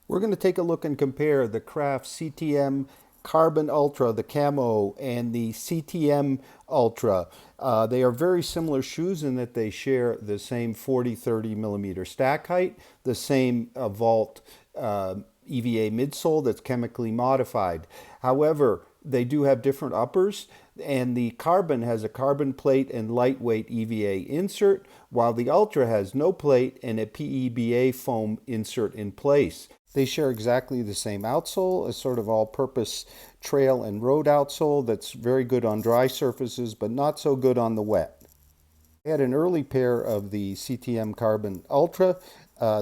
We're going to take a look and compare the Craft CTM Carbon Ultra, the camo, and the CTM Ultra. They are very similar shoes in that they share the same 40-30 millimeter stack height, the same vault EVA midsole that's chemically modified. However, they do have different uppers, and the Carbon has a carbon plate and lightweight EVA insert, while the Ultra has no plate and a PEBA foam insert in place. They share exactly the same outsole, a sort of all-purpose trail and road outsole that's very good on dry surfaces, but not so good on the wet. I had an early pair of the CTM Carbon Ultra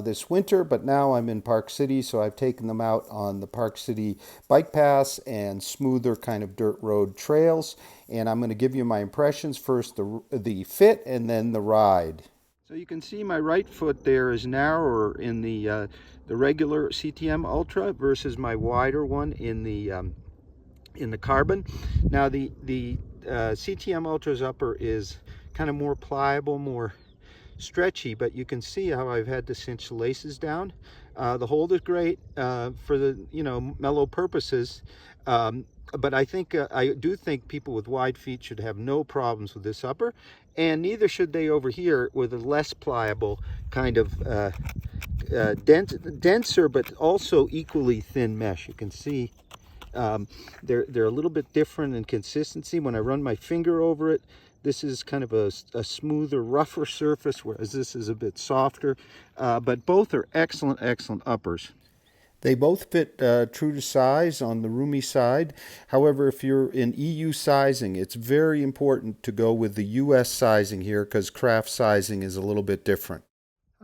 this winter, but now I'm in Park City, so I've taken them out on the Park City bike paths and smoother kind of dirt road trails. And I'm going to give you my impressions, first the fit and then the ride. So you can see my right foot there is narrower in the regular CTM Ultra versus my wider one in the Carbon. Now the CTM Ultra's upper is kind of more pliable, more stretchy, but you can see how I've had to cinch the laces down. The hold is great for the mellow purposes, but I do think people with wide feet should have no problems with this upper, and neither should they over here with a less pliable kind of denser but also equally thin mesh. You can see they're a little bit different in consistency. When I run my finger over it, this is kind of a smoother, rougher surface, whereas this is a bit softer. But both are excellent, excellent uppers. They both fit true to size on the roomy side. However, if you're in EU sizing, it's very important to go with the US sizing here because craft sizing is a little bit different.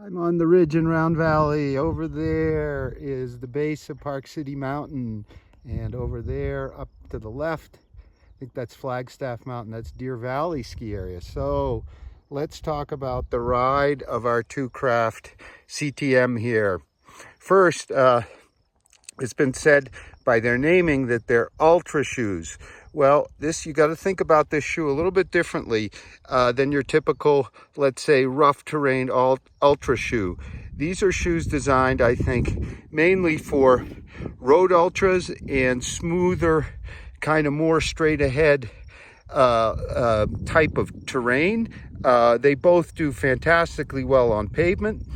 I'm on the ridge in Round Valley. Over there is the base of Park City Mountain. And over there, up to the left, I think that's Flagstaff Mountain. That's Deer Valley ski area. So let's talk about the ride of our two Craft CTM here. First, it's been said by their naming that they're ultra shoes. Well, you got to think about this shoe a little bit differently than your typical, let's say, rough terrain ultra shoe. These are shoes designed, I think, mainly for road ultras and smoother, kind of more straight ahead type of terrain. They both do fantastically well on pavement.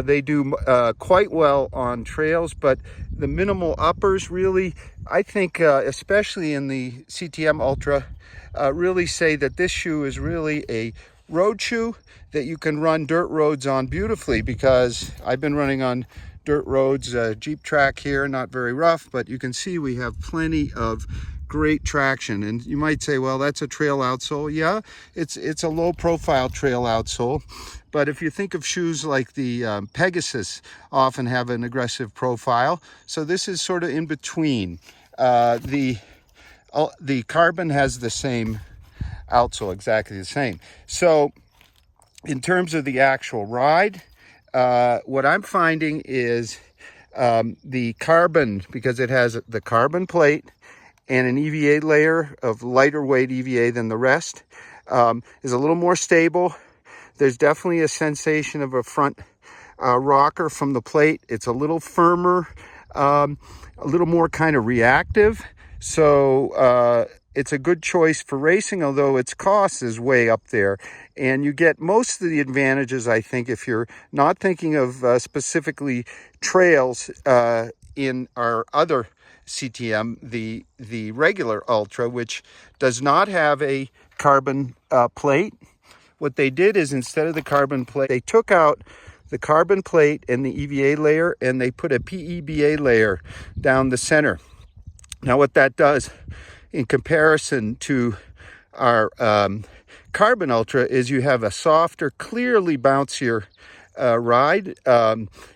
They do quite well on trails, but the minimal uppers really, I think, especially in the CTM Ultra, really say that this shoe is really a road shoe that you can run dirt roads on beautifully, because I've been running on dirt roads, Jeep track here, not very rough, but you can see we have plenty of great traction. And you might say, well, that's a trail outsole. Yeah, it's a low profile trail outsole. But if you think of shoes like the Pegasus, often have an aggressive profile. So this is sort of in between. The Carbon has the same outsole, exactly the same. So in terms of the actual ride, what I'm finding is the Carbon, because it has the carbon plate and an EVA layer of lighter weight EVA than the rest, is a little more stable. There's definitely a sensation of a front rocker from the plate. It's a little firmer, a little more kind of reactive. So it's a good choice for racing, although its cost is way up there. And you get most of the advantages, I think, if you're not thinking of specifically trails in our other CTM, the regular Ultra, which does not have a carbon plate. What they did is, instead of the carbon plate, they took out the carbon plate and the EVA layer, and they put a PEBA layer down the center. Now, what that does in comparison to our Carbon Ultra is you have a softer, clearly bouncier ride.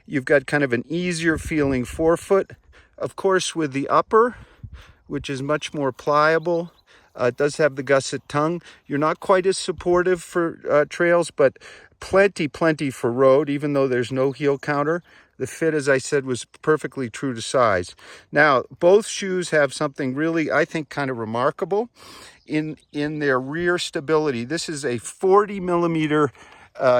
You've got kind of an easier feeling forefoot. Of course, with the upper, which is much more pliable, it does have the gusset tongue. You're not quite as supportive for trails, but plenty for road, even though there's no heel counter. The fit, as I said, was perfectly true to size. Now, both shoes have something really, I think, kind of remarkable in their rear stability. This is a 40 millimeter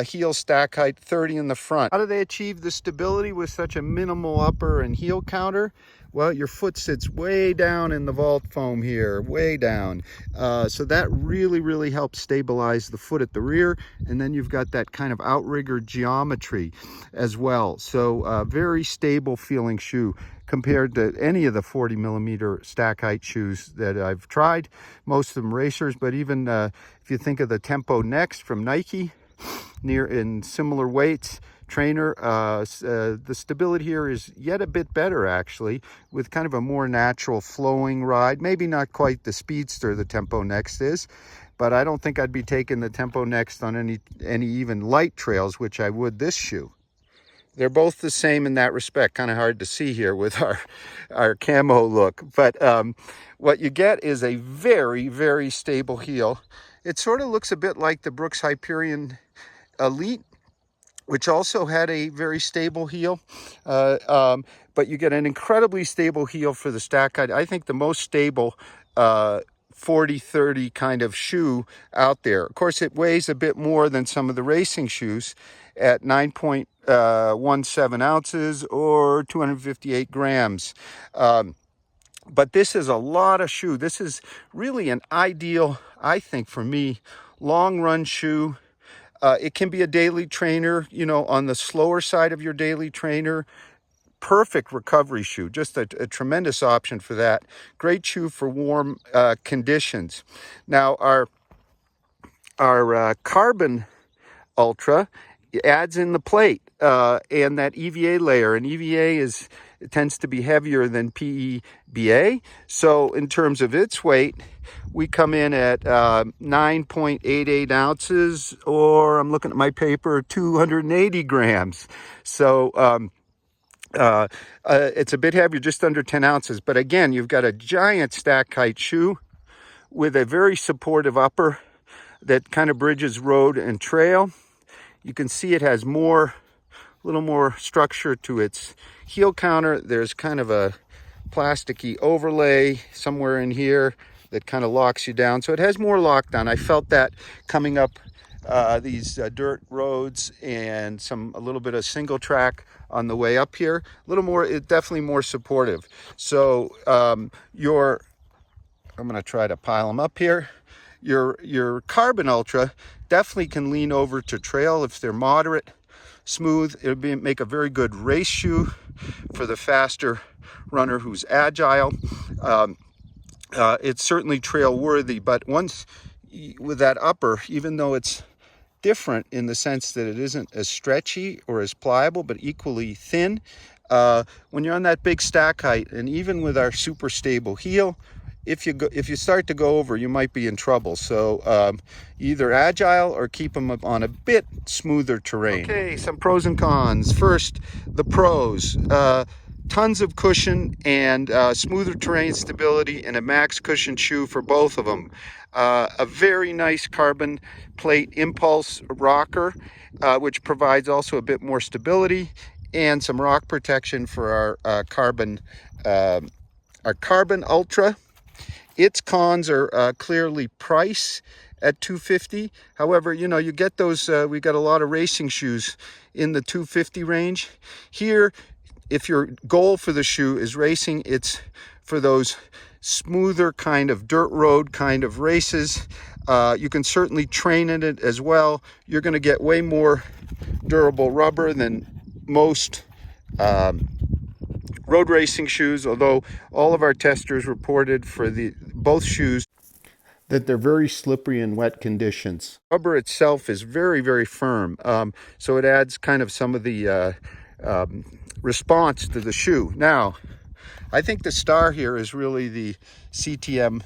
heel stack height, 30 in the front. How do they achieve the stability with such a minimal upper and heel counter? Well, your foot sits way down in the vault foam here, way down. So that really helps stabilize the foot at the rear. And then you've got that kind of outrigger geometry as well. So very stable feeling shoe compared to any of the 40 millimeter stack height shoes that I've tried. Most of them racers, but even if you think of the Tempo Next from Nike, near in similar weights, trainer, the stability here is yet a bit better actually, with kind of a more natural flowing ride. Maybe not quite the speedster the Tempo Next is, but I don't think I'd be taking the Tempo Next on any even light trails, which I would this shoe. They're both the same in that respect. Kind of hard to see here with our camo look, but what you get is a very stable heel. It sort of looks a bit like the Brooks Hyperion Elite, which also had a very stable heel, but you get an incredibly stable heel for the stack height. I think the most stable 40-30 kind of shoe out there. Of course, it weighs a bit more than some of the racing shoes at 9.17 ounces or 258 grams. But this is a lot of shoe. This is really an ideal, I think, for me, long run shoe. It can be a daily trainer, you know, on the slower side of your daily trainer. Perfect recovery shoe, just a tremendous option for that. Great shoe for warm conditions. Now, our Carbon Ultra adds in the plate and that EVA layer, and EVA tends to be heavier than PEBA. So in terms of its weight, we come in at 9.88 ounces, or I'm looking at my paper, 280 grams. So it's a bit heavier, just under 10 ounces. But again, you've got a giant stack height shoe with a very supportive upper that kind of bridges road and trail. You can see it has a little more structure to its heel counter. There's kind of a plasticky overlay somewhere in here that kind of locks you down. So it has more lockdown. I felt that coming up these dirt roads and a little bit of single track on the way up here. A little more, definitely more supportive. So I'm going to try to pile them up here. Your Carbon Ultra definitely can lean over to trail if they're moderate, smooth. It'll make a very good race shoe for the faster runner who's agile. It's certainly trail worthy, but once with that upper, even though it's different in the sense that it isn't as stretchy or as pliable, but equally thin, when you're on that big stack height, and even with our super stable heel, if you start to go over, you might be in trouble. So either agile or keep them on a bit smoother terrain. Okay, some pros and cons. First, the pros. Tons of cushion and smoother terrain stability and a max cushion shoe for both of them. A very nice carbon plate impulse rocker, which provides also a bit more stability, and some rock protection for our Carbon Ultra. Its cons are clearly price at $250. However, you know, you get those, we got a lot of racing shoes in the $250 range. Here, if your goal for the shoe is racing, it's for those smoother kind of dirt road kind of races. You can certainly train in it as well. You're going to get way more durable rubber than most road racing shoes, although all of our testers reported for both shoes that they're very slippery in wet conditions. Rubber itself is very firm, so it adds kind of some of the response to the shoe. Now, I think the star here is really the CTM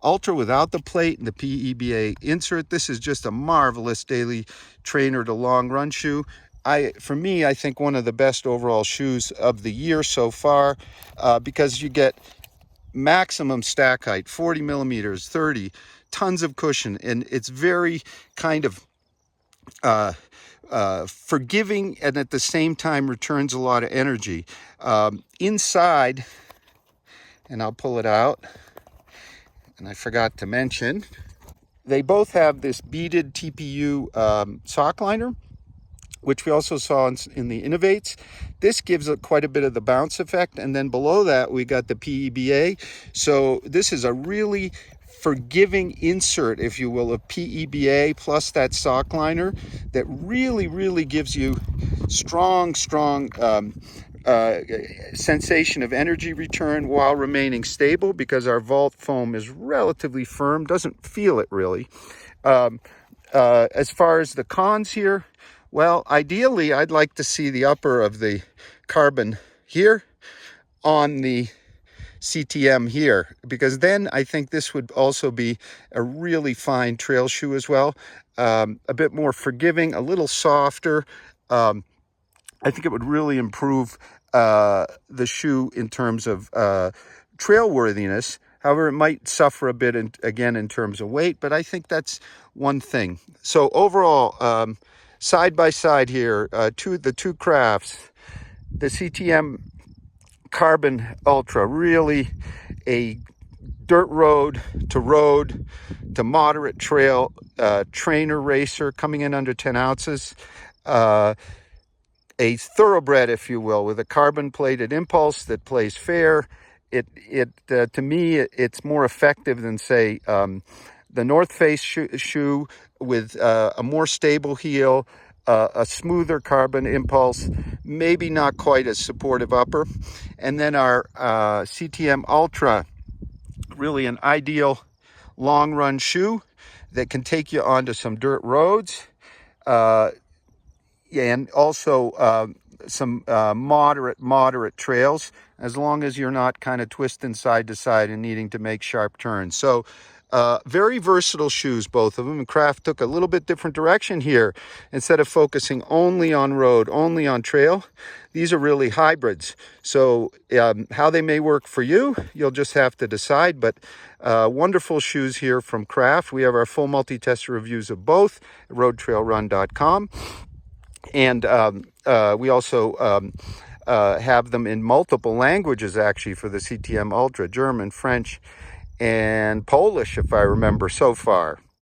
Ultra without the plate and the PEBA insert. This is just a marvelous daily trainer to long run shoe. For me, I think one of the best overall shoes of the year so far, because you get maximum stack height, 40 millimeters, 30, tons of cushion, and it's very kind of forgiving, and at the same time returns a lot of energy. Inside, and I'll pull it out, and I forgot to mention, They both have this beaded TPU sock liner, which we also saw in the Innovates. This gives quite a bit of the bounce effect. And then below that, we got the PEBA. So this is a really forgiving insert, if you will, of PEBA plus that sock liner that really gives you strong sensation of energy return while remaining stable, because our vault foam is relatively firm, doesn't feel it really. As far as the cons here, well, ideally, I'd like to see the upper of the carbon here on the CTM here, because then I think this would also be a really fine trail shoe as well. A bit more forgiving, a little softer. I think it would really improve the shoe in terms of trail worthiness. However, it might suffer a bit again in terms of weight, but I think that's one thing. So overall, side by side here, the two crafts, the CTM Carbon Ultra, really a dirt road to moderate trail trainer racer, coming in under 10 ounces. A thoroughbred, if you will, with a carbon plated impulse that plays fair. To me, it's more effective than, say, the North Face shoe with a more stable heel, a smoother carbon impulse, maybe not quite as supportive upper. And then our CTM Ultra, really an ideal long run shoe that can take you onto some dirt roads, and also some moderate trails, as long as you're not kind of twisting side to side and needing to make sharp turns. So very versatile shoes, both of them. And Craft took a little bit different direction here. Instead of focusing only on road, only on trail, these are really hybrids. So how they may work for you, you'll just have to decide. But wonderful shoes here from Craft. We have our full multi-tester reviews of both at roadtrailrun.com. And we also have them in multiple languages, actually, for the CTM Ultra: German, French, and Polish, if I remember so far.